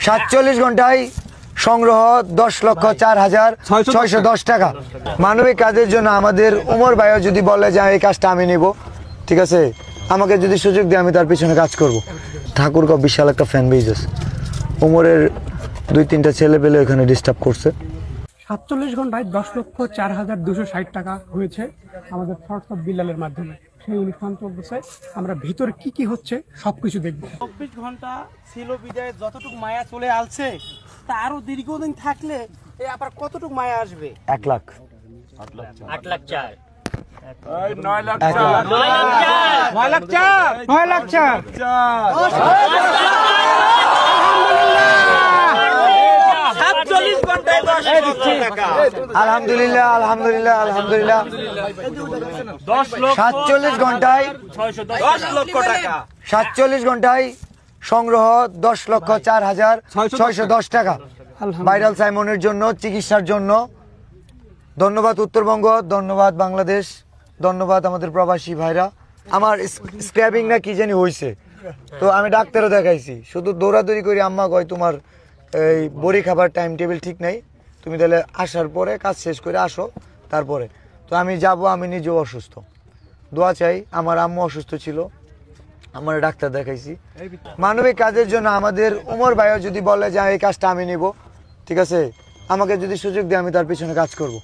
47 ঘন্টায় সংগ্রহ 10,04,610 টাকা। মানবিক কাজের জন্য আমাদের উমর ভাইও যদি বলে যে এই কাজটা আমি নিব, ঠিক আছে, আমাকে যদি সুযোগ দিয়ে আমি তার পিছনে কাজ করব। ঠাকুরগাঁও বিশাল একটা ফ্যান বেজ আছে। উমরের 2-3টা ছেলে পেলে এখানে ডিস্টার্ব করছে। 47 ঘন্টায় 10,04,260 টাকা হয়েছে আমাদের থটস অফ বিলালের মাধ্যমে। সেই অনুষ্ঠান চলতেছে, আমরা ভিতরে কি কি হচ্ছে সবকিছু দেখবো। 24 ঘন্টা ছিল বিদায় যতটুকু মায়া চলে আসছে, তা আরো দীর্ঘদিন থাকলে এই আবার কতটুকু মায়া আসবে? 1 লাখ 8 লাখ 4 9 লাখ 4 আলহামদুলিল্লাহ আলহামদুলিল্লাহ আলহামদুলিল্লাহ 47 ঘন্টায় 47 ঘন্টায় সংগ্রহ 10,04,610 টাকা। ভাইরাল সাইমনের জন্য, চিকিৎসার জন্য। ধন্যবাদ উত্তরবঙ্গ, ধন্যবাদ বাংলাদেশ, ধন্যবাদ আমাদের প্রবাসী ভাইরা। আমার স্ক্র্যাবিং না কি জানি হয়েছে, তো আমি ডাক্তারও দেখাইছি। শুধু দৌড়াদৌড়ি করি, আম্মা কয় তোমার এই বড়ি খাবার টাইম টেবিল ঠিক নাই, তুমি তাহলে আসার পরে কাজ শেষ করে আসো তারপরে। তো আমি যাব, আমি নিজেও অসুস্থ, দোয়া চাই। আমার আম্মু অসুস্থ ছিল, আমার ডাক্তার দেখাইছি। মানবিক কাজের জন্য আমাদের উমর ভাইও যদি বলে যে এই কাজটা আমি নিব, ঠিক আছে, আমাকে যদি সুযোগ দিয়ে আমি তার পিছনে কাজ করব।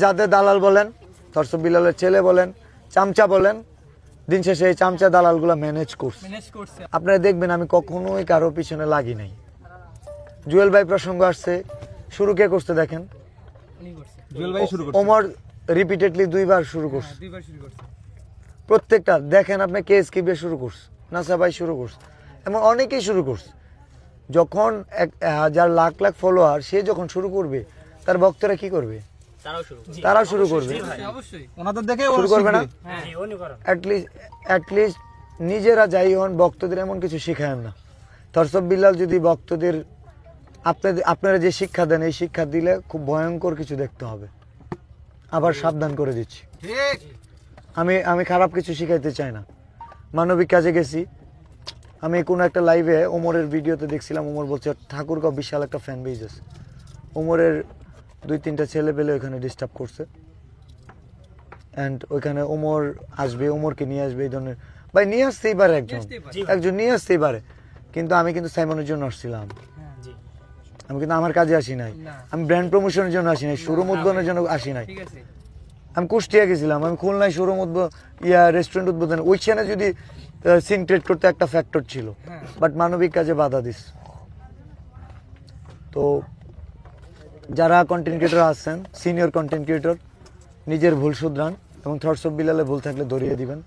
যাদের দালাল বলেন, থটস অফ বিলালের ছেলে বলেন, চামচা বলেন, দিন শেষে এই চামচা দালালগুলো ম্যানেজ করছে। আপনারা দেখবেন আমি কখনোই কারো পিছনে লাগি নাই। জুয়েল ভাই প্রসঙ্গ আসছে, শুরু কে করতে দেখেন, ওমর রিপিটেডলি 2বার শুরু করছে। প্রত্যেকটা দেখেন আপনি, কে স্কিপে শুরু করছে, নাসা ভাই শুরু করছে, এবং অনেকেই শুরু করছে। যখন 1,000 লাখ লাখ ফলোয়ার সে যখন শুরু করবে, তার ভক্তরা কি করবে? তারাও শুরু করবে, শুরু করবে না? অ্যাটলিস্ট নিজেরা যাই হন, ভক্তদের এমন কিছু শিখায়েন না। থটস অফ বিলাল যদি ভক্তদের আপনারা যে শিক্ষা দেন, এই শিক্ষা দিলে খুব ভয়ঙ্কর কিছু দেখতে হবে। আবার সাবধান করে দিচ্ছি, আমি খারাপ কিছু শিখাইতে চাই না। মানবিক কাজে গেছি। আমি কোনো একটা লাইভে ওমরের ভিডিওতে দেখছিলাম, ওমর বলছে ঠাকুরগাঁও বিশাল একটা ফ্যান বেজ আছে। ওমরের 2-3টা ছেলে পেলে ওইখানে ডিস্টার্ব করছে। অ্যান্ড ওইখানে ওমর আসবে, ওমরকে নিয়ে আসবে, এই ধরনের। ভাই নিয়ে আসতেই পারে, একজন নিয়ে আসতেই পারে, কিন্তু আমি কিন্তু সাইমনের জন্য আসছিলাম। আমি কিন্তু আমার কাজে আসি নাই, আমি ব্র্যান্ড প্রমোশনের জন্য আসি নাই, শোরুম উদ্বোধনের জন্য আসি নাই। আমি কুষ্টিয়া গেছিলাম, আমি খুলনায় শোরুম রেস্টুরেন্ট উদ্বোধন, ওইখানে যদি সিন ক্রিয়েট করতে একটা ফ্যাক্টর ছিল, বাট মানবিক কাজে বাধা দিস। তো যারা কন্টেন্ট ক্রিয়েটর আছেন, সিনিয়র কন্টেন্ট ক্রিয়েটর, নিজের ভুল শুধরান এবং থটস অফ বিলালে ভুল থাকলে ধরিয়ে দিবেন।